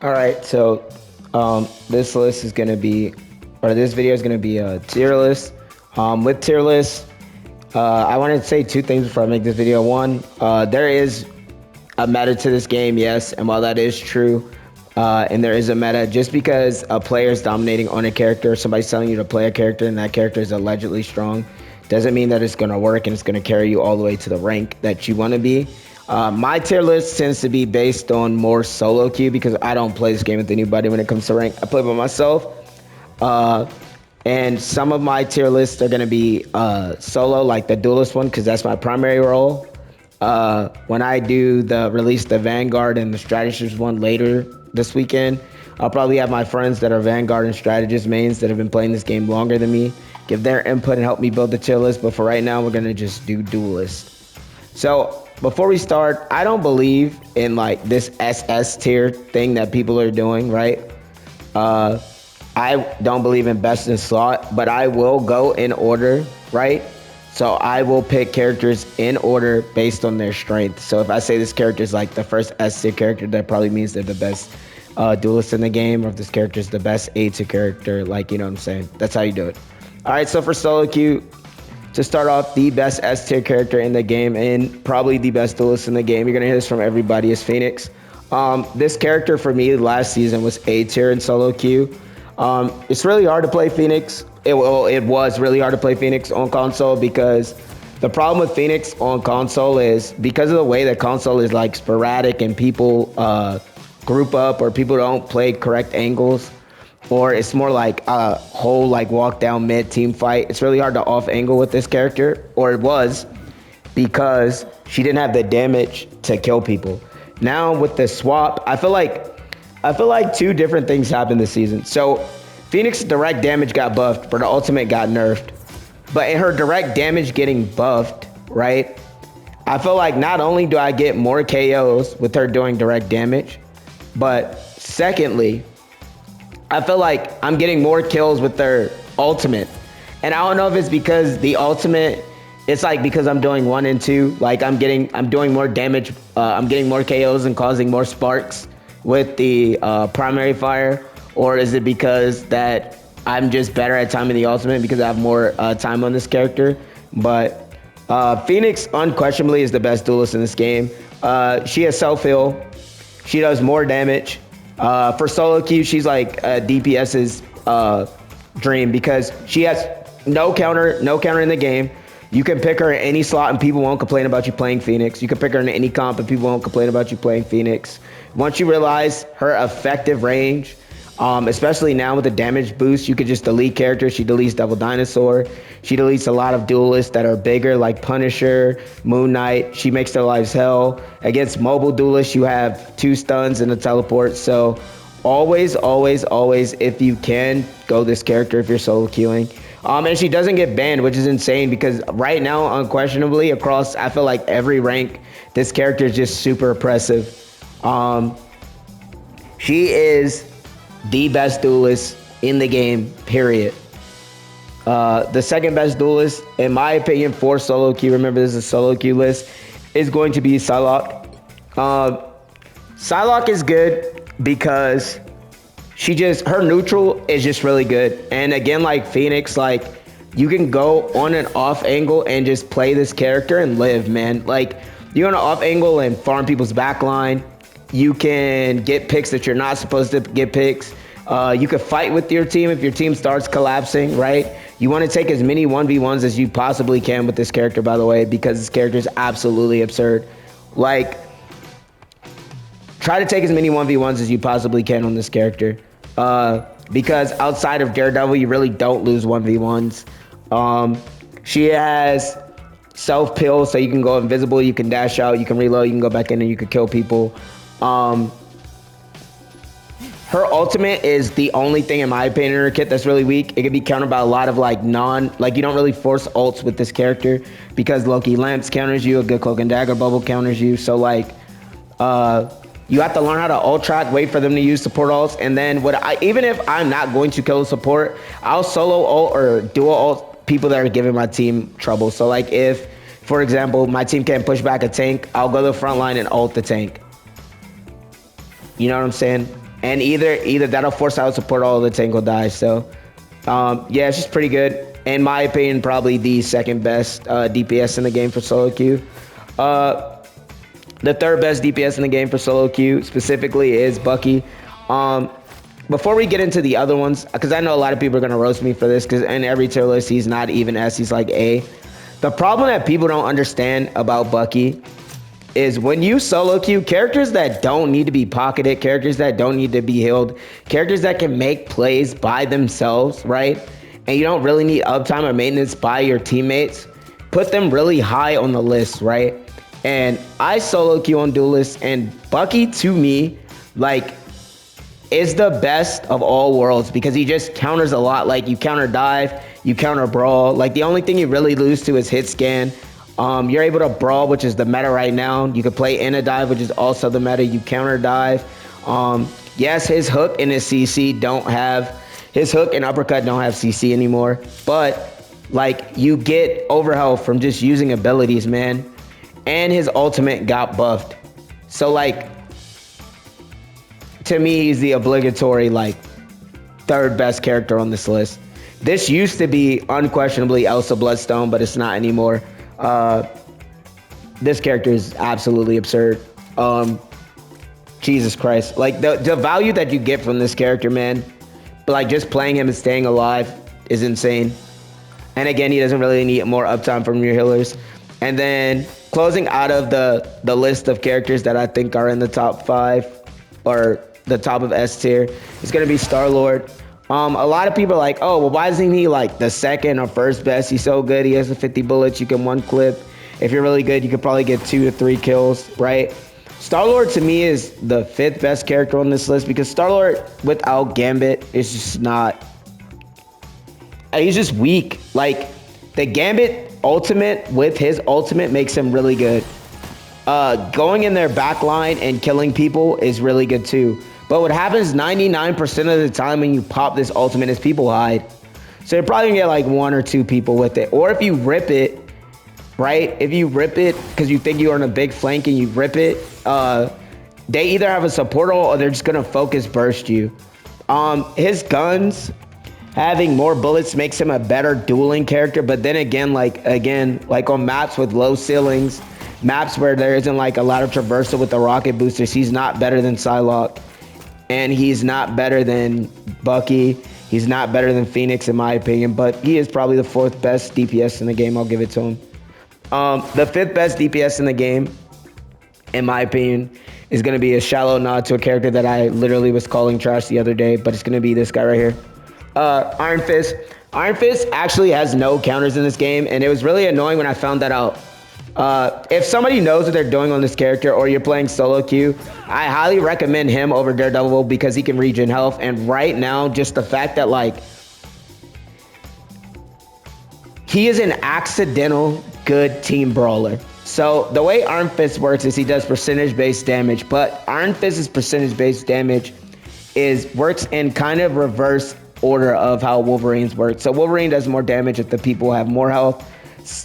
All right, so this list is gonna be, or this video is gonna be a tier list. With tier list, I want to say two things before I make this video. One, there is a meta to this game, yes, and while that is true, and there is a meta, just because a player is dominating on a character, somebody's telling you to play a character, and that character is allegedly strong, doesn't mean that it's gonna work and it's gonna carry you all the way to the rank that you want to be. My tier list tends to be based on more solo queue because I don't play this game with anybody when it comes to rank. I play by myself. Uh, and some of my tier lists are going to be solo, like the Duelist one, because that's my primary role. When I do release the Vanguard and the Strategist one later this weekend, I'll probably have my friends that are Vanguard and Strategist mains that have been playing this game longer than me give their input and help me build the tier list. But for right now, we're going to just do Duelist. So before we start, I don't believe in like this SS tier thing that people are doing, right? I don't believe in best in slot, but I will go in order, right? So I will pick characters in order based on their strength. So if I say this character is like the first S tier character, that probably means they're the best duelist in the game, or if this character is the best A tier character, like, you know what I'm saying? That's how you do it. All right, so for solo queue, to start off, the best S tier character in the game and probably the best duelist in the game, you're gonna hear this from everybody, is Phoenix. This character for me last season was A tier in solo queue. It's really hard to play Phoenix. It was really hard to play Phoenix on console because the problem with Phoenix on console is because of the way that console is like sporadic and people group up or people don't play correct angles, or it's more like a whole like walk down mid team fight. It's really hard to off angle with this character, or it was, because she didn't have the damage to kill people. Now with the swap, I feel like two different things happened this season. So Phoenix's direct damage got buffed, but her ultimate got nerfed. But in her direct damage getting buffed, right? I feel like not only do I get more KOs with her doing direct damage, but secondly, I feel like I'm getting more kills with their ultimate. And I don't know if it's because the ultimate, it's like because I'm doing 1 and 2, like I'm doing more damage, I'm getting more KOs and causing more sparks with the primary fire, or is it because that I'm just better at timing the ultimate because I have more time on this character? But Phoenix unquestionably is the best duelist in this game. She has self-heal. She does more damage. For solo queue, she's like DPS's dream because she has no counter in the game. You can pick her in any slot and people won't complain about you playing Phoenix. You can pick her in any comp and people won't complain about you playing Phoenix. Once you realize her effective range, especially now with the damage boost, you could just delete characters. She deletes Double Dinosaur. She deletes a lot of duelists that are bigger, like Punisher, Moon Knight. She makes their lives hell. Against mobile duelists, you have 2 stuns and a teleport. So always, always, always, if you can, go this character if you're solo queuing. And she doesn't get banned, which is insane because right now, unquestionably, across, I feel like every rank, this character is just super oppressive. She is the best duelist in the game, period. The second best duelist, in my opinion, for solo queue, remember this is a solo queue list, is going to be Psylocke. Psylocke is good because her neutral is just really good. And again, like Phoenix, like you can go on an off angle and just play this character and live, man. Like you're on an off angle and farm people's backline. You can get picks that you're not supposed to get picks. You can fight with your team if your team starts collapsing, right? You want to take as many 1v1s as you possibly can with this character, by the way, because this character is absolutely absurd. Like, try to take as many 1v1s as you possibly can on this character. Because outside of Daredevil, you really don't lose 1v1s. She has self-pill, so you can go invisible, you can dash out, you can reload, you can go back in and you can kill people. Her ultimate is the only thing, in my opinion, in her kit that's really weak. It can be countered by a lot of like you don't really force ults with this character because Loki Lamps counters you, a good Cloak and Dagger bubble counters you. So like, you have to learn how to ult track, wait for them to use support ults, and then even if I'm not going to kill the support, I'll solo ult or dual ult people that are giving my team trouble. So like if, for example, my team can't push back a tank, I'll go to the front line and ult the tank. You know what I'm saying? and either that'll force out support all the tangle dies. So yeah, it's just pretty good. In my opinion, probably the second best DPS in the game for solo queue. The third best DPS in the game for solo queue specifically is Bucky. Before we get into the other ones, because I know a lot of people are gonna roast me for this, because in every tier list he's not even S, he's like A. The problem that people don't understand about Bucky is when you solo queue, characters that don't need to be pocketed, characters that don't need to be healed, characters that can make plays by themselves, right? And you don't really need uptime or maintenance by your teammates, put them really high on the list, right? And I solo queue on Duelist, and Bucky to me, like, is the best of all worlds because he just counters a lot. Like, you counter dive, you counter brawl. Like, the only thing you really lose to is hit scan. You're able to brawl, which is the meta right now. You could play in a dive, which is also the meta. You counter dive. Yes, his hook and his CC don't have, his hook and uppercut don't have CC anymore. But, like, you get overhealth from just using abilities, man. And his ultimate got buffed. So, like, to me, he's the obligatory, like, third best character on this list. This used to be unquestionably Elsa Bloodstone, but it's not anymore. This character is absolutely absurd. Jesus Christ. Like, the value that you get from this character, man, but like just playing him and staying alive is insane. And again, he doesn't really need more uptime from your healers. And then closing out of the list of characters that I think are in the top 5 or the top of S tier is going to be Star-Lord. A lot of people are like, oh, well, why isn't he like the second or first best? He's so good. He has the 50 bullets. You can one clip. If you're really good, you could probably get 2 to 3 kills, right? Star-Lord to me is the 5th best character on this list because Star-Lord without Gambit is just not, he's just weak. Like, the Gambit ultimate with his ultimate makes him really good. Going in their back line and killing people is really good too. But what happens 99% of the time when you pop this ultimate is people hide. So you're probably gonna get like 1 or 2 people with it. Or if you rip it, right? If you rip it because you think you're on a big flank and you rip it, they either have a support ult or they're just gonna focus burst you. His guns having more bullets makes him a better dueling character, but then again, like on maps with low ceilings, maps where there isn't like a lot of traversal with the rocket boosters, he's not better than Psylocke. And he's not better than Bucky. He's not better than Phoenix, in my opinion, but he is probably the 4th best DPS in the game. I'll give it to him. The 5th best DPS in the game, in my opinion, is going to be a shallow nod to a character that I literally was calling trash the other day, but it's going to be this guy right here. Iron Fist. Iron Fist actually has no counters in this game, and it was really annoying when I found that out. If somebody knows what they're doing on this character or you're playing solo queue, I highly recommend him over Daredevil because he can regen health. And right now, just the fact that like he is an accidental good team brawler. So the way Iron Fist works is he does percentage-based damage, but Iron Fist's percentage-based damage works in kind of reverse order of how Wolverine's work. So Wolverine does more damage if the people have more health.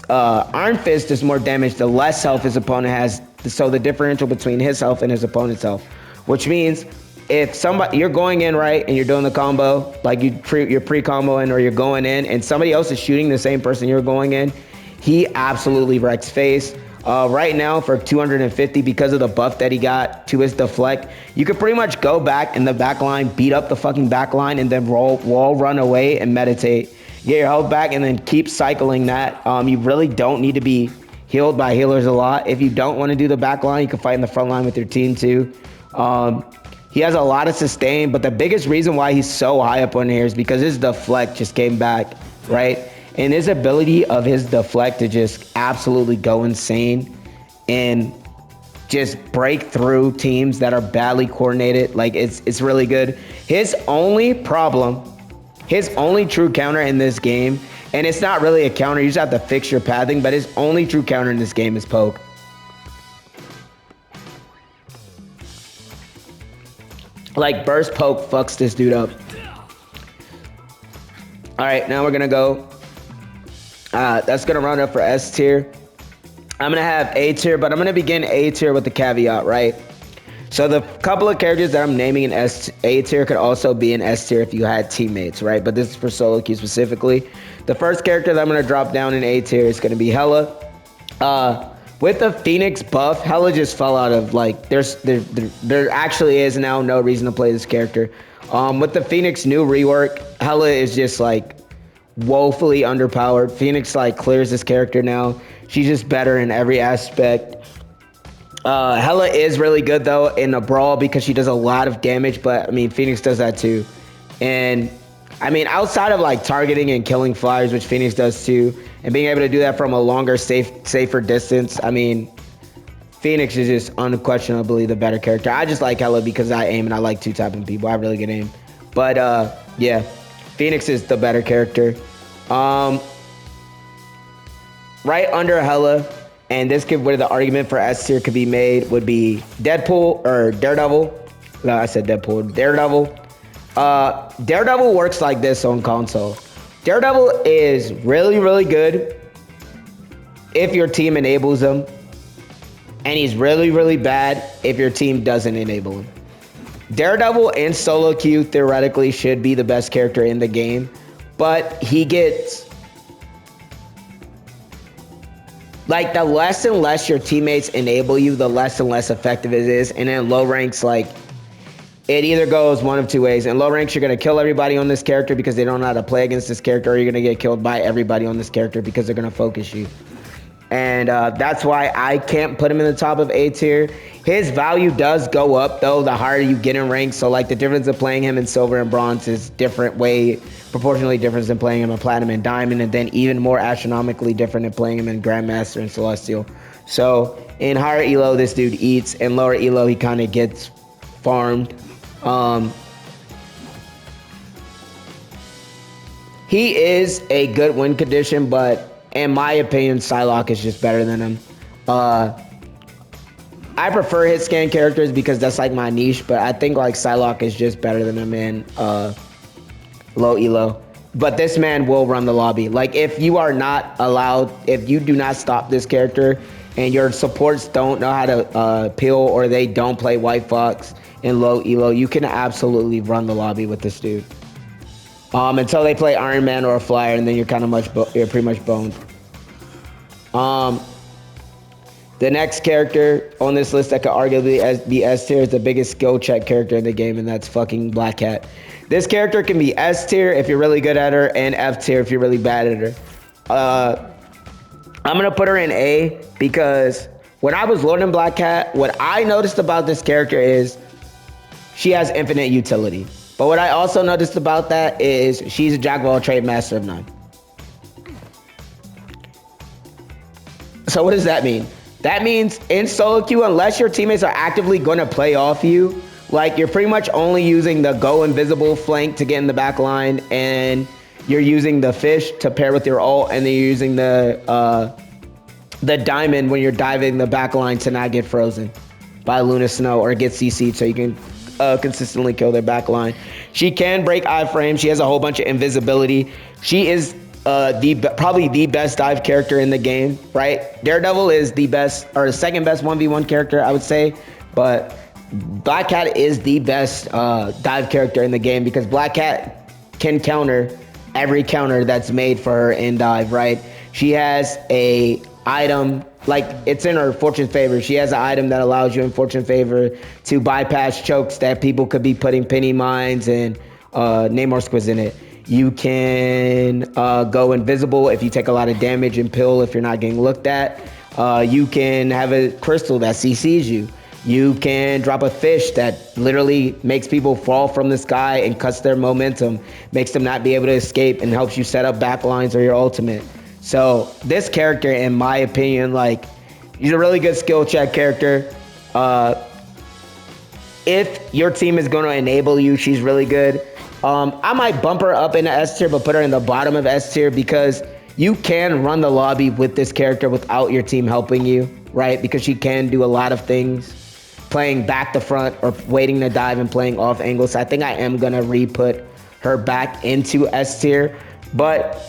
Iron Fist does more damage the less health his opponent has, so the differential between his health and his opponent's health, which means if you're going in right and you're doing the combo, like you're pre-comboing or you're going in and somebody else is shooting the same person you're going in, he absolutely wrecks face. Right now for 250, because of the buff that he got to his deflect, you could pretty much go back in the back line, beat up the fucking back line, and then wall run away and meditate. Get your health back and then keep cycling that. You really don't need to be healed by healers a lot. If you don't want to do the back line, you can fight in the front line with your team too. He has a lot of sustain, but the biggest reason why he's so high up on here is because his deflect just came back, right? And his ability of his deflect to just absolutely go insane and just break through teams that are badly coordinated, like it's really good. His only true counter in this game, and it's not really a counter, you just have to fix your pathing, but his only true counter in this game is poke. Like, burst poke fucks this dude up. All right, now we're gonna go. That's gonna round up for S tier. I'm gonna have A tier, but I'm gonna begin A tier with the caveat, right? So the couple of characters that I'm naming in A tier could also be in S tier if you had teammates, right? But this is for solo queue specifically. The first character that I'm gonna drop down in A tier is gonna be Hella. With the Phoenix buff, Hella just fell out of like there actually is now no reason to play this character. With the Phoenix new rework, Hella is just like woefully underpowered. Phoenix like clears this character now. She's just better in every aspect. Hella is really good though in a brawl because she does a lot of damage, but I mean Phoenix does that too. And I mean outside of like targeting and killing flyers, which Phoenix does too, and being able to do that from a longer, safer distance, I mean Phoenix is just unquestionably the better character. I just like Hella because I aim and I like two-tapping people. I have really good aim. But yeah, Phoenix is the better character. Right under Hella, and this could where the argument for S tier could be made would be Deadpool or Daredevil. No, I said Deadpool. Daredevil. Daredevil works like this on console. Daredevil is really, really good if your team enables him. And he's really, really bad if your team doesn't enable him. Daredevil in solo queue theoretically should be the best character in the game. But he gets... like, the less and less your teammates enable you, the less and less effective it is. And in low ranks, like, it either goes one of two ways. In low ranks, you're going to kill everybody on this character because they don't know how to play against this character, or you're going to get killed by everybody on this character because they're going to focus you. And that's why I can't put him in the top of A tier. His value does go up, though, the higher you get in rank. So, like, the difference of playing him in silver and bronze is different, way proportionally different than playing him in platinum and diamond, and then even more astronomically different than playing him in grandmaster and celestial. So, in higher elo, this dude eats. In lower elo, he kind of gets farmed. He is a good win condition, but in my opinion, Psylocke is just better than him. I prefer hit scan characters because that's like my niche, but I think like Psylocke is just better than him in low elo. But this man will run the lobby. Like if you are not allowed, if you do not stop this character and your supports don't know how to peel or they don't play White Fox in low elo, you can absolutely run the lobby with this dude. Until they play Iron Man or a Flyer, and then you're kind of you're pretty much boned. The next character on this list that could arguably be S tier is the biggest skill check character in the game, and that's fucking Black Cat. This character can be S tier if you're really good at her, and F tier if you're really bad at her. I'm gonna put her in A because when I was loading Black Cat, what I noticed about this character is she has infinite utility. But what I also noticed about that is she's a jack of all trades, master of none. So what does that mean? That means in solo queue, unless your teammates are actively going to play off you, like you're pretty much only using the go invisible flank to get in the back line, and you're using the fish to pair with your ult, and then you're using the diamond when you're diving the back line to not get frozen by Luna Snow or get CC'd so you can consistently kill their back line. She can break iframe. She has a whole bunch of invisibility. She is probably the best dive character in the game, right? Daredevil is the best or the second best 1v1 character, I would say, but Black Cat is the best dive character in the game because Black Cat can counter every counter that's made for her in dive, right? She has a item, like it's in her fortune favor. She has an item that allows you in fortune favor to bypass chokes that people could be putting penny mines and Namor squids in it. You can go invisible if you take a lot of damage and pill if you're not getting looked at. You can have a crystal that CCs you. You can drop a fish that literally makes people fall from the sky and cuts their momentum, makes them not be able to escape, and helps you set up backlines or your ultimate. So this character, in my opinion, like, he's a really good skill check character. If your team is going to enable you, she's really good. I might bump her up into S tier, but put her in the bottom of S tier because you can run the lobby with this character without your team helping you, right? Because she can do a lot of things, playing back to front or waiting to dive and playing off angles. So I think I am going to re-put her back into S tier. But,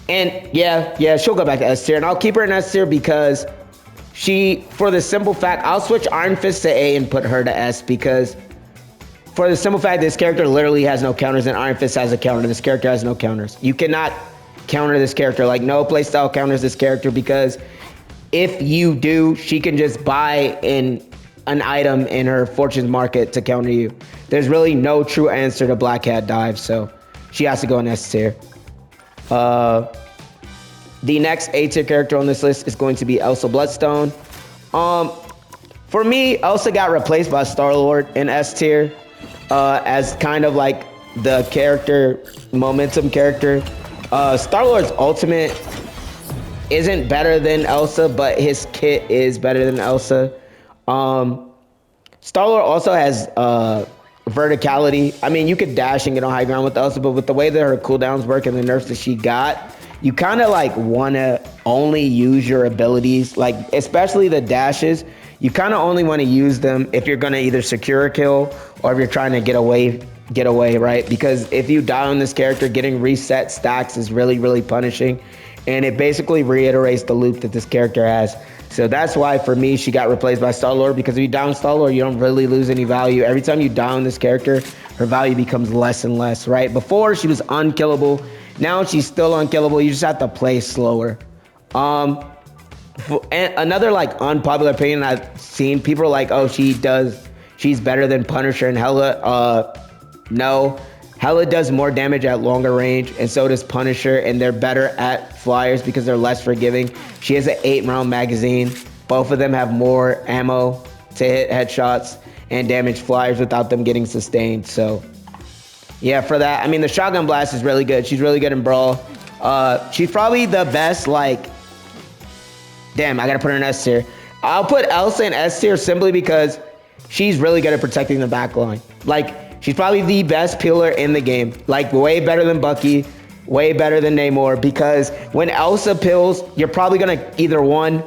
and yeah, she'll go back to S tier. And I'll keep her in S tier because for the simple fact, I'll switch Iron Fist to A and put her to S because for the simple fact this character literally has no counters and Iron Fist has a counter. This character has no counters. You cannot counter this character. Like, no playstyle counters this character because if you do, she can just buy an item in her Fortune's Market to counter you. There's really no true answer to Black Cat Dive, so she has to go in S tier. The next A tier character on this list is going to be Elsa Bloodstone. For me, Elsa got replaced by Star-Lord in S tier as kind of like the character, momentum character. Star-Lord's ultimate isn't better than Elsa, but his kit is better than Elsa. Star-Lord also has verticality. I mean, you could dash and get on high ground with Elsa, but with the way that her cooldowns work and the nerfs that she got, you kind of like want to only use your abilities, like especially the dashes. You kind of only want to use them if you're going to either secure a kill or if you're trying to get away, right? Because if you die on this character, getting reset stacks is really, really punishing. And it basically reiterates the loop that this character has. So that's why, for me, she got replaced by Star-Lord, because if you down Star-Lord, you don't really lose any value. Every time you down this character, her value becomes less and less, right? Before, she was unkillable. Now she's still unkillable. You just have to play slower. And another like unpopular opinion I've seen, people are like, oh, she's better than Punisher and Hela. No. Hela does more damage at longer range, and so does Punisher, and they're better at flyers because they're less forgiving. She has an 8-round magazine. Both of them have more ammo to hit headshots and damage flyers without them getting sustained. So, yeah, for that, I mean, the shotgun blast is really good. She's really good in Brawl. She's probably the best, like, damn, I gotta put her in S tier. I'll put Elsa in S tier simply because she's really good at protecting the back line. Like, she's probably the best peeler in the game. Like, way better than Bucky, way better than Namor, because when Elsa peels, you're probably gonna either one,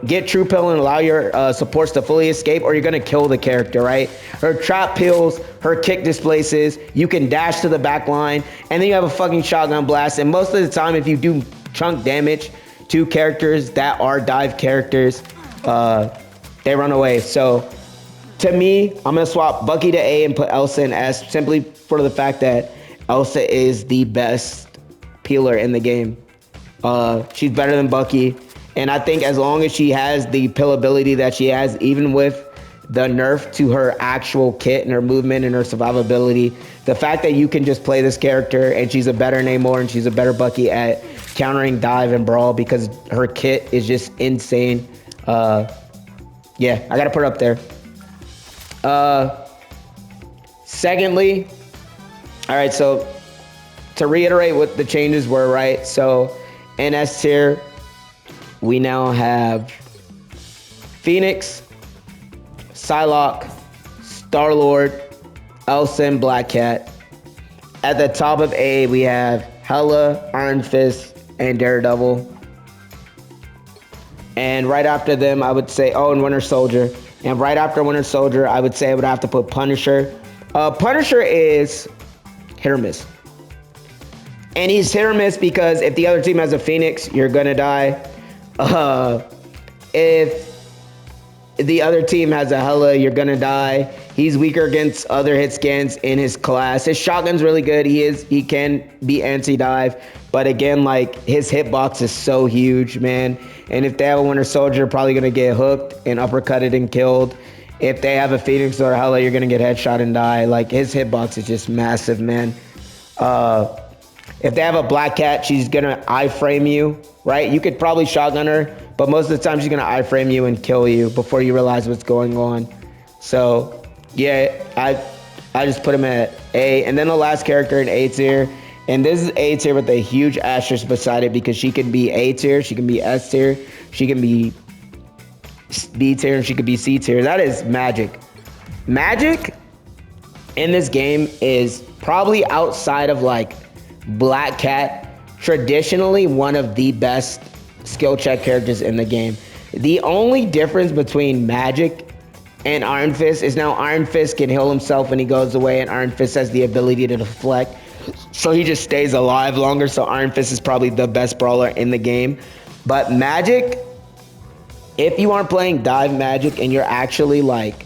get true pill and allow your supports to fully escape, or you're gonna kill the character, right? Her trap peels, her kick displaces, you can dash to the back line, and then you have a fucking shotgun blast, and most of the time, if you do chunk damage to characters that are dive characters, they run away. So, to me, I'm going to swap Bucky to A and put Elsa in S simply for the fact that Elsa is the best peeler in the game. She's better than Bucky. And I think as long as she has the pill ability that she has, even with the nerf to her actual kit and her movement and her survivability, the fact that you can just play this character and she's a better Namor and she's a better Bucky at countering dive and brawl because her kit is just insane. Yeah, I got to put her up there. Secondly, all right, so to reiterate what the changes were, right? So in S tier, we now have Phoenix, Psylocke, Star-Lord, Elsa, and Black Cat. At the top of A, we have Hela, Iron Fist, and Daredevil. And right after them, I would say, and Winter Soldier. And right after Winter Soldier, I would say I would have to put Punisher. Punisher is hit or miss. And he's hit or miss because if the other team has a Phoenix, you're going to die. If the other team has a Hela, you're going to die. He's weaker against other hit scans in his class. His shotgun's really good. He can be anti-dive. But again, like, his hitbox is so huge, man. And if they have a Winter Soldier, probably going to get hooked and uppercutted and killed. If they have a Phoenix or a Hela, you're going to get headshot and die. Like, his hitbox is just massive, man. If they have a Black Cat, she's going to iframe you, right? You could probably shotgun her, but most of the time she's going to iframe you and kill you before you realize what's going on. So, yeah, I just put him at A. And then the last character in A tier. And this is A tier with a huge asterisk beside it because she can be A tier, she can be S tier, she can be B tier, and she could be C tier. That is Magic. Magic in this game is probably outside of like Black Cat, traditionally one of the best skill check characters in the game. The only difference between Magic and Iron Fist is now Iron Fist can heal himself when he goes away, and Iron Fist has the ability to deflect. So he just stays alive longer. So Iron Fist is probably the best brawler in the game. But Magic if you aren't playing dive magic and you're actually like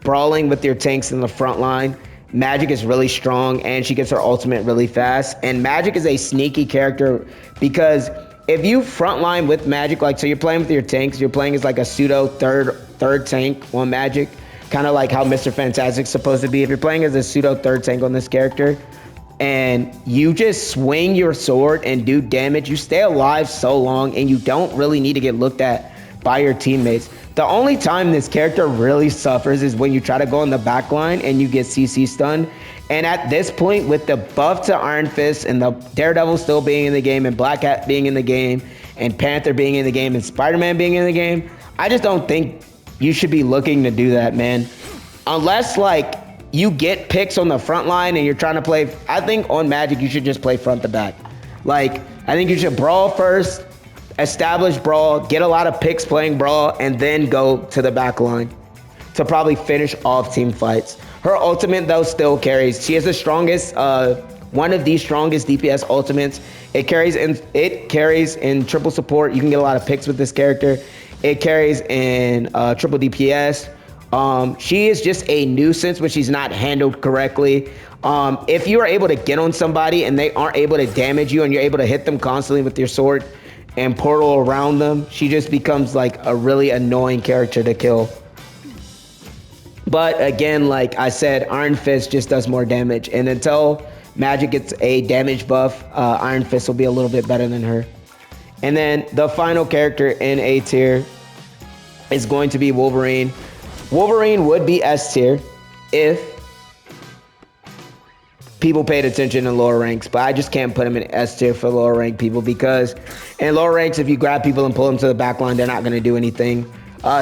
brawling with your tanks in the front line, Magic is really strong and she gets her ultimate really fast. And Magic is a sneaky character because if you frontline with Magic, like so you're playing with your tanks, you're playing as like a pseudo third tank on Magic, kind of like how Mr. Fantastic's supposed to be. If you're playing as a pseudo third tank on this character, and you just swing your sword and do damage, you stay alive so long and you don't really need to get looked at by your teammates. The only time this character really suffers is when you try to go in the back line and you get CC stunned. And at this point, with the buff to Iron Fist and the Daredevil still being in the game and Black Hat being in the game and Panther being in the game and Spider-Man being in the game, I just don't think you should be looking to do that, man. Unless like you get picks on the front line and you're trying to play, I think on Magic you should just play front to back. Like, I think you should brawl first, establish brawl, get a lot of picks playing brawl, and then go to the back line to probably finish off team fights. Her ultimate though still carries. She has the strongest, one of the strongest DPS ultimates. It carries in triple support. You can get a lot of picks with this character. It carries in triple DPS. She is just a nuisance when she's not handled correctly. If you are able to get on somebody and they aren't able to damage you and you're able to hit them constantly with your sword and portal around them, she just becomes like a really annoying character to kill. But again, like I said, Iron Fist just does more damage. And until Magic gets a damage buff, Iron Fist will be a little bit better than her. And then the final character in A tier is going to be Wolverine. Wolverine would be S tier if people paid attention in lower ranks, but I just can't put him in S tier for lower rank people because in lower ranks, if you grab people and pull them to the back line, they're not going to do anything.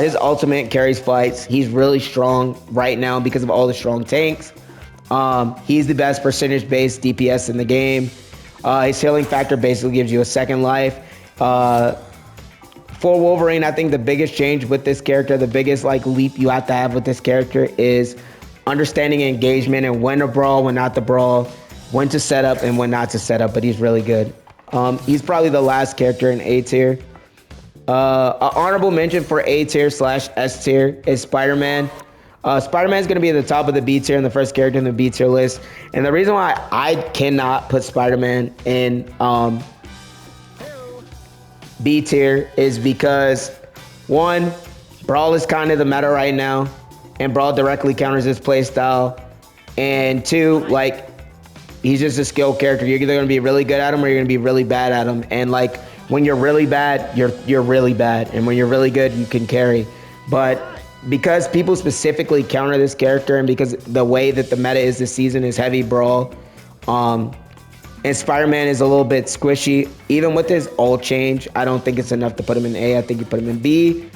His ultimate carries fights. He's really strong right now because of all the strong tanks. He's the best percentage-based DPS in the game. His healing factor basically gives you a second life. For Wolverine, I think the biggest change with this character, the biggest like leap you have to have with this character is understanding engagement and when to brawl, when not to brawl, when to set up and when not to set up, but he's really good. He's probably the last character in A tier. An honorable mention for A tier / S tier is Spider-Man. Spider-Man is going to be at the top of the B tier and the first character in the B tier list. And the reason why I cannot put Spider-Man in B tier is because, one, Brawl is kind of the meta right now, and Brawl directly counters his playstyle. And two, like, he's just a skill character. You're either going to be really good at him or you're going to be really bad at him. And like, when you're really bad, you're really bad. And when you're really good, you can carry. But because people specifically counter this character and because the way that the meta is this season is heavy Brawl, and Spider-Man is a little bit squishy. Even with his ult change, I don't think it's enough to put him in A. I think you put him in B.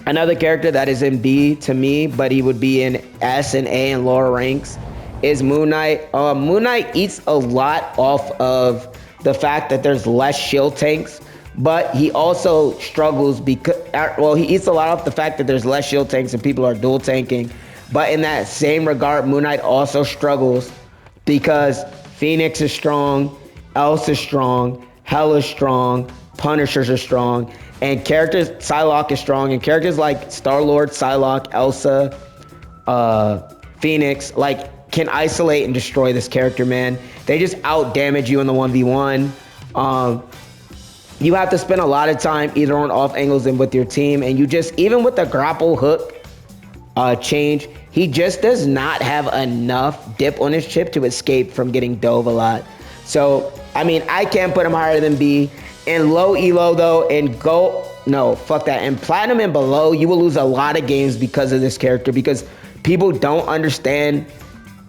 Another character that is in B to me, but he would be in S and A in lower ranks, is Moon Knight. Moon Knight eats a lot off of the fact that there's less shield tanks, but he also struggles because, well, he eats a lot off the fact that there's less shield tanks and people are dual tanking. But in that same regard, Moon Knight also struggles because Phoenix is strong, Elsa is strong, Hela is strong, Punishers are strong, and characters, Psylocke is strong, and characters like Star-Lord, Psylocke, Elsa, Phoenix, like, can isolate and destroy this character, man. They just out-damage you in the 1v1. You have to spend a lot of time either on off angles and with your team, and you just, even with the grapple hook change, he just does not have enough dip on his chip to escape from getting dove a lot. So, I mean, I can't put him higher than B. In low elo, though, in gold, no, fuck that. In platinum and below, you will lose a lot of games because of this character, because people don't understand,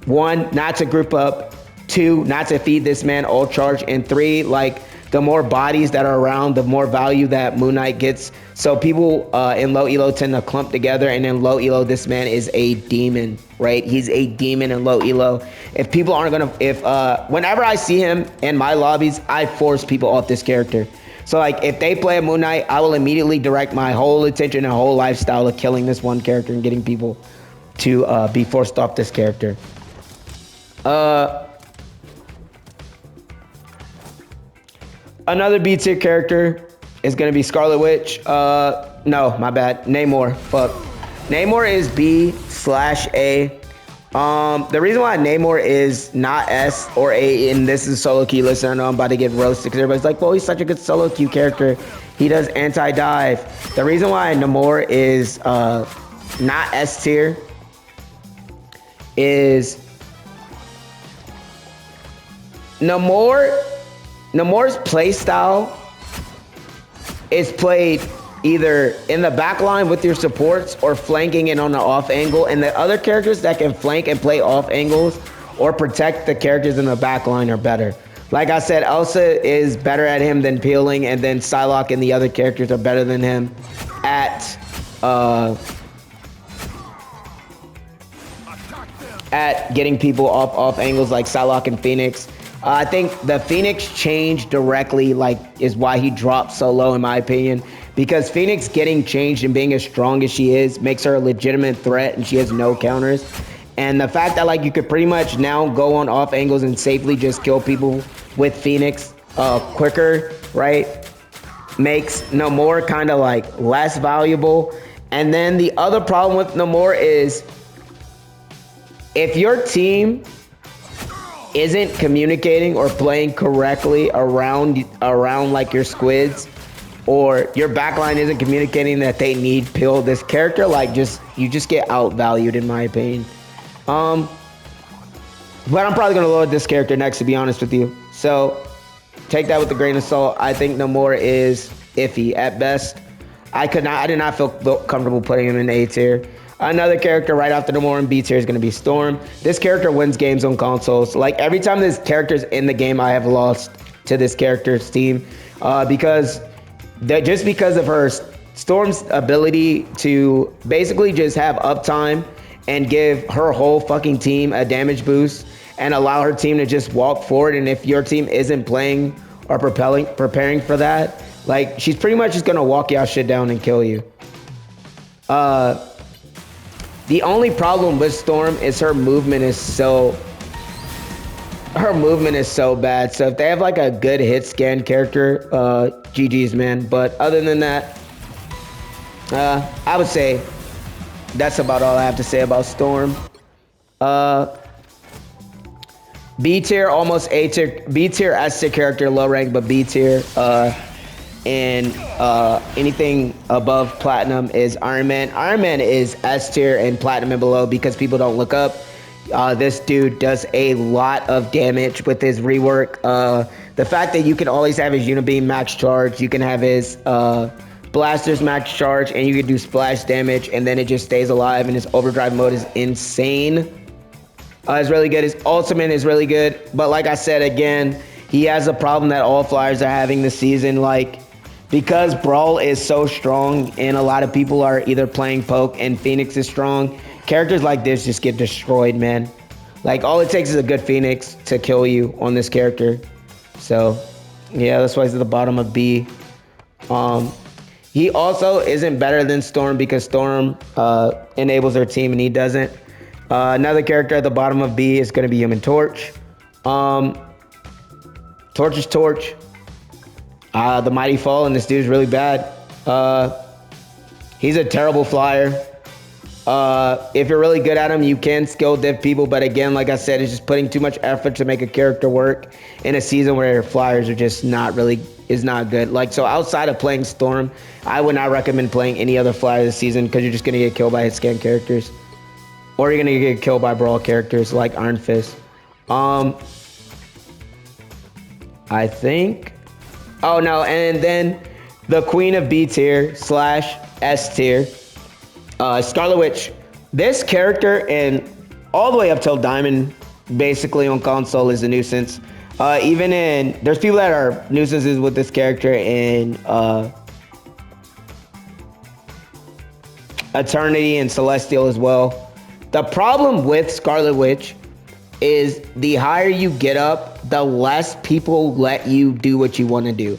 one, not to group up, two, not to feed this man all charge, and three, like, the more bodies that are around, the more value that Moon Knight gets. So people in low elo tend to clump together, and in low elo, this man is a demon, right? He's a demon in low elo. If people aren't gonna, whenever I see him in my lobbies, I force people off this character. So like, if they play a Moon Knight, I will immediately direct my whole attention and whole lifestyle to killing this one character and getting people to be forced off this character. Another B tier character is gonna be Scarlet Witch. No, my bad. Namor. Fuck. Namor is B/A. The reason why Namor is not S or A, and this is solo queue. Listen, I know I'm about to get roasted because everybody's like, well, he's such a good solo queue character. He does anti-dive. The reason why Namor is not S tier is Namor's playstyle is played either in the back line with your supports or flanking it on the off angle, and the other characters that can flank and play off angles or protect the characters in the back line are better. Like I said, Elsa is better at him than peeling, and then Psylocke and the other characters are better than him at getting people off angles like Psylocke and Phoenix. I think the Phoenix change directly is why he dropped so low in my opinion, because Phoenix getting changed and being as strong as she is makes her a legitimate threat, and she has no counters. And the fact that you could pretty much now go on off angles and safely just kill people with Phoenix quicker, right, makes Namor kind of less valuable. And then the other problem with Namor is if your team isn't communicating or playing correctly around your squids, or your backline isn't communicating that they need peel, this character you just get outvalued in my opinion. But I'm probably gonna load this character next, to be honest with you. So take that with a grain of salt. I think Namor is iffy at best. I did not feel comfortable putting him in A tier. Another character right after Namor in B tier is going to be Storm. This character wins games on consoles. Every time this character's in the game, I have lost to this character's team because of her Storm's ability to basically just have uptime and give her whole fucking team a damage boost and allow her team to just walk forward. And if your team isn't playing or preparing for that, she's pretty much just gonna walk y'all shit down and kill you. The only problem with Storm is her movement is so bad. So if they have a good hit scan character, GG's, man. But other than that, I would say that's about all I have to say about Storm. B tier, almost A tier. B tier, S tier character, low rank, but B tier. And anything above platinum is Iron Man. Iron Man is S tier and platinum and below because people don't look up. This dude does a lot of damage with his rework. The fact that you can always have his Unibeam max charge, you can have his blasters max charge, and you can do splash damage, and then it just stays alive, and his overdrive mode is insane. It's really good. His ultimate is really good, but like I said again, he has a problem that all Flyers are having this season. Because Brawl is so strong and a lot of people are either playing Poke and Phoenix is strong, characters like this just get destroyed, man. All it takes is a good Phoenix to kill you on this character. So, yeah, that's why he's at the bottom of B. He also isn't better than Storm because Storm enables her team and he doesn't. Another character at the bottom of B is going to be Human Torch. Torch is Torch. The Mighty Fall, and this dude's really bad. He's a terrible Flyer. If you're really good at him, you can skill div people, but again, like I said, it's just putting too much effort to make a character work in a season where Flyers are just not good. So outside of playing Storm, I would not recommend playing any other Flyer this season because you're just going to get killed by hit scan characters. Or you're going to get killed by Brawl characters like Iron Fist. I think... Oh, no, and then the queen of B tier / S tier, Scarlet Witch. This character, and all the way up till Diamond, basically on console, is a nuisance. There's people that are nuisances with this character in Eternity and Celestial as well. The problem with Scarlet Witch is the higher you get up, the less people let you do what you want to do.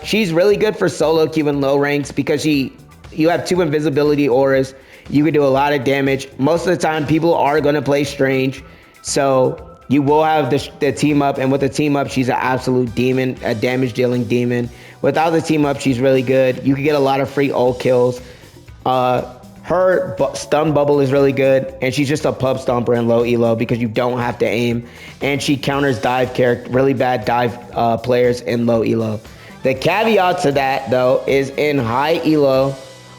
She's really good for solo queue and low ranks because you have 2 invisibility auras. You can do a lot of damage. Most of the time, people are going to play Strange. So You will have the team up, and with the team up, she's an absolute demon, a damage dealing demon. Without the team up, she's really good. You can get a lot of free ult kills. Her stun bubble is really good, and she's just a pub stomper in low elo because you don't have to aim, and she counters dive really bad dive players in low elo. The caveat to that, though, is in high elo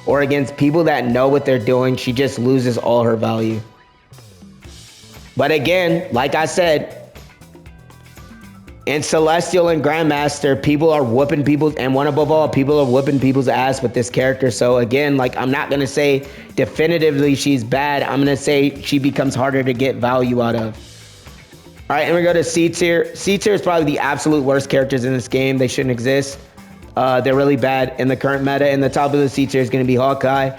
or against people that know what they're doing, she just loses all her value. But again, like I said, in Celestial and Grandmaster, people are whooping people's, and one above all, people are whooping people's ass with this character. So again, like, I'm not gonna say definitively she's bad. I'm gonna say she becomes harder to get value out of. All right, and we go to C tier. C tier is probably the absolute worst characters in this game. They shouldn't exist. They're really bad in the current meta. And the top of the C tier is gonna be Hawkeye.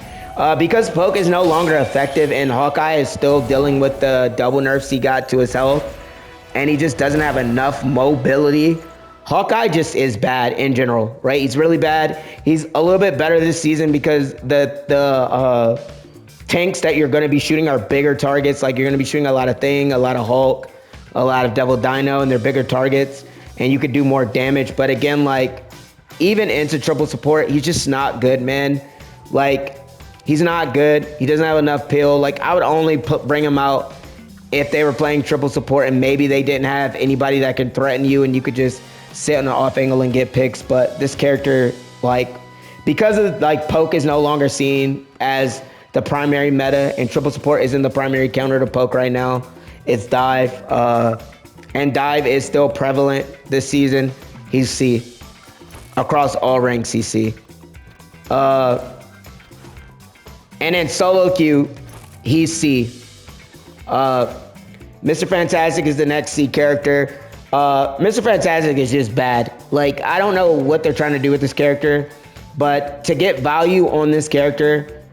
Because Poke is no longer effective and Hawkeye is still dealing with the double nerfs he got to his health, and he just doesn't have enough mobility. Hawkeye just is bad in general, right? He's really bad. He's a little bit better this season because the tanks that you're going to be shooting are bigger targets. Like, you're going to be shooting a lot of Thing, a lot of Hulk, a lot of Devil Dino, and they're bigger targets, and you could do more damage. But again, like, even into triple support, he's just not good, man. Like, he's not good. He doesn't have enough peel. Like, I would only bring him out if they were playing triple support and maybe they didn't have anybody that could threaten you and you could just sit on the off angle and get picks. But this character, like, because of, like, Poke is no longer seen as the primary meta and triple support isn't the primary counter to Poke right now, it's dive. And dive is still prevalent this season. He's C. Across all ranks, he's C. And then solo queue, he's C. Mr. Fantastic is the next C character. Mr. Fantastic is just bad. Like, I don't know what they're trying to do with this character, but to get value on this character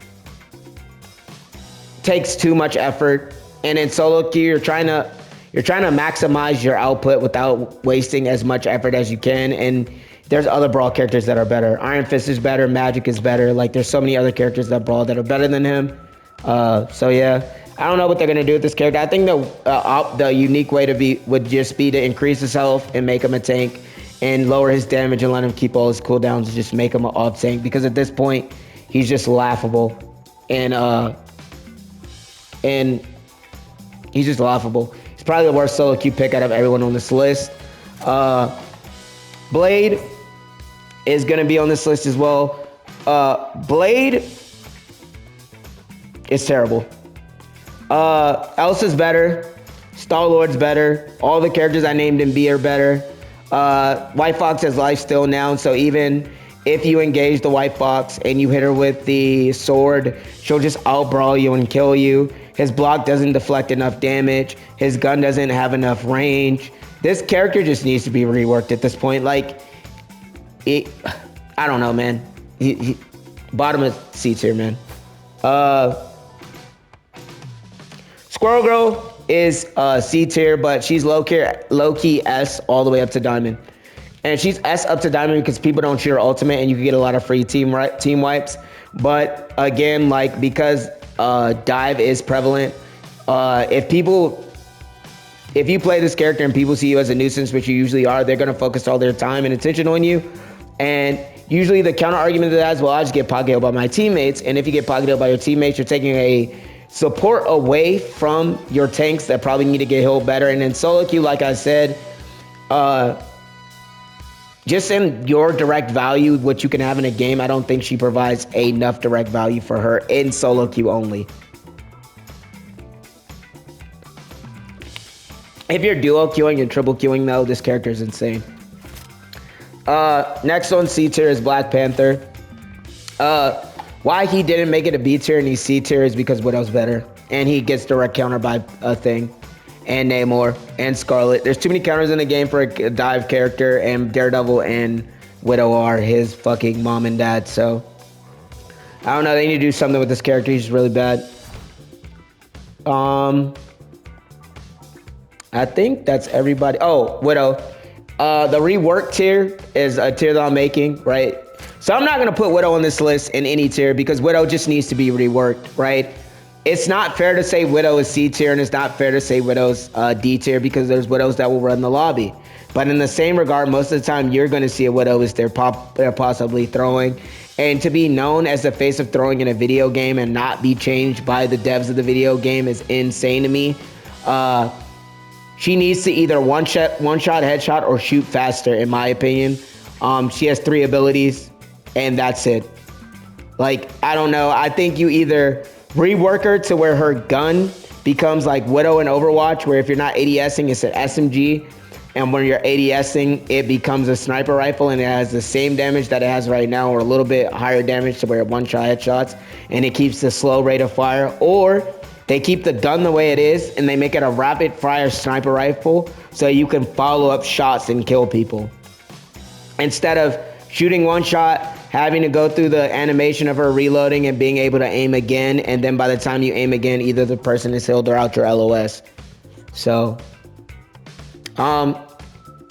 takes too much effort. And in solo queue, you're trying to maximize your output without wasting as much effort as you can. And there's other Brawl characters that are better. Iron Fist is better. Magic is better. Like, there's so many other characters that Brawl that are better than him. So yeah, I don't know what they're gonna do with this character. I think the unique way to would just be to increase his health and make him a tank, and lower his damage and let him keep all his cooldowns and just make him an off tank. Because at this point, he's just laughable, and he's just laughable. He's probably the worst solo queue pick out of everyone on this list. Blade is gonna be on this list as well. Blade is terrible. Elsa's better. Star-Lord's better. All the characters I named in B are better. White Fox has life still now, so even if you engage the White Fox and you hit her with the sword, she'll just out-brawl you and kill you. His block doesn't deflect enough damage. His gun doesn't have enough range. This character just needs to be reworked at this point. Like, I don't know, man. He bottom of C tier, man. Squirrel Girl is C tier, but she's low-key S all the way up to Diamond. And she's S up to Diamond because people don't shoot her ultimate and you can get a lot of free team wipes. But again, like, because dive is prevalent, if you play this character and people see you as a nuisance, which you usually are, they're going to focus all their time and attention on you. And usually the counter argument to that is, well, I just get pocket by my teammates. And if you get pocket by your teammates, you're taking a support away from your tanks that probably need to get healed better. And in solo queue, like I said, just in your direct value, what you can have in a game, I don't think she provides enough direct value for her in solo queue only. If you're duo queuing and triple queuing, though, this character is insane. Next on C tier is Black Panther. Why he didn't make it a B tier and he's C tier is because Widow's better. And he gets direct counter by a Thing, and Namor, and Scarlet. There's too many counters in the game for a dive character, and Daredevil and Widow are his fucking mom and dad. So, I don't know. They need to do something with this character. He's really bad. I think that's everybody. Oh, Widow. The rework tier is a tier that I'm making, right? So I'm not going to put Widow on this list in any tier because Widow just needs to be reworked, right? it's not fair to say Widow is C tier, and it's not fair to say Widow's D tier, because there's Widows that will run the lobby. But in the same regard, most of the time you're going to see a Widow is they're possibly throwing. And to be known as the face of throwing in a video game and not be changed by the devs of the video game is insane to me. She needs to either one-shot, headshot, or shoot faster, in my opinion. She has 3 abilities, and that's it. Like, I don't know. I think you either rework her to where her gun becomes like Widow in Overwatch, where if you're not ADSing, it's an SMG. And when you're ADSing, it becomes a sniper rifle, and it has the same damage that it has right now, or a little bit higher damage to where it one-shot headshots, and it keeps the slow rate of fire. Or they keep the gun the way it is, and they make it a rapid-fire sniper rifle, so you can follow up shots and kill people. Instead of shooting one shot, having to go through the animation of her reloading and being able to aim again, and then by the time you aim again, either the person is healed or out your LOS. So,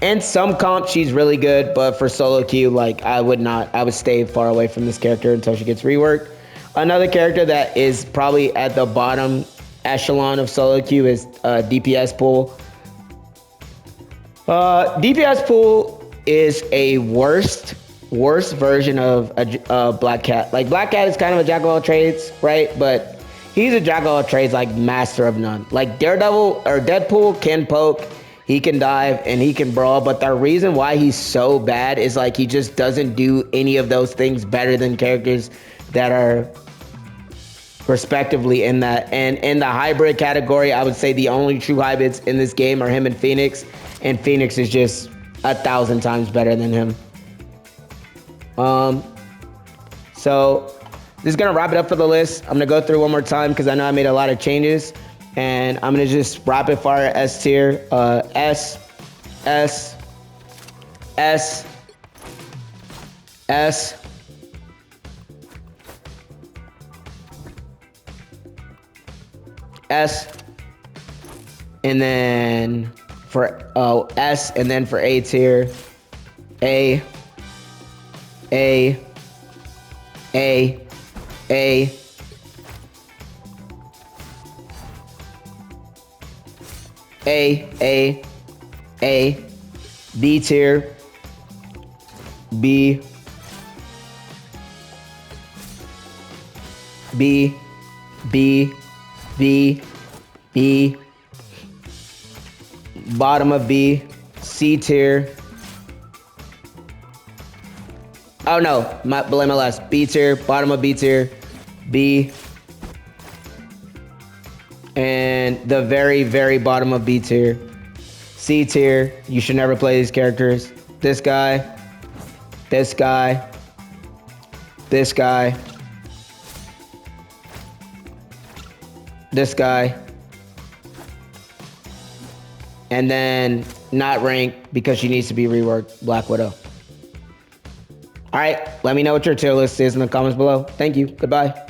in some comps, she's really good, but for solo queue, like, I would stay far away from this character until she gets reworked. Another character that is probably at the bottom echelon of solo queue is DPS pool. DPS pool is a worst version of a Black Cat. Like, Black Cat is kind of a jack of all trades, right? But he's a jack of all trades, like master of none. Like, Daredevil or Deadpool can poke, he can dive, and he can brawl, but the reason why he's so bad is like he just doesn't do any of those things better than characters that are respectively in that. And in the hybrid category, I would say the only true hybrids in this game are him and Phoenix is just 1,000 times better than him. So this is gonna wrap it up for the list. I'm gonna go through one more time because I know I made a lot of changes, and I'm gonna just rapid fire S tier. S, S, S, S, S, and then for S, and then for A tier, A, A, A, A, A, B tier, B, B, B, B, B, bottom of B, C tier. Oh no, below my last. B tier, bottom of B tier, B, and the very, very bottom of B tier, C tier. You should never play these characters. This guy, this guy, this guy, this guy, and then not ranked because she needs to be reworked, Black Widow. All right, let me know what your tier list is in the comments below. Thank you. Goodbye.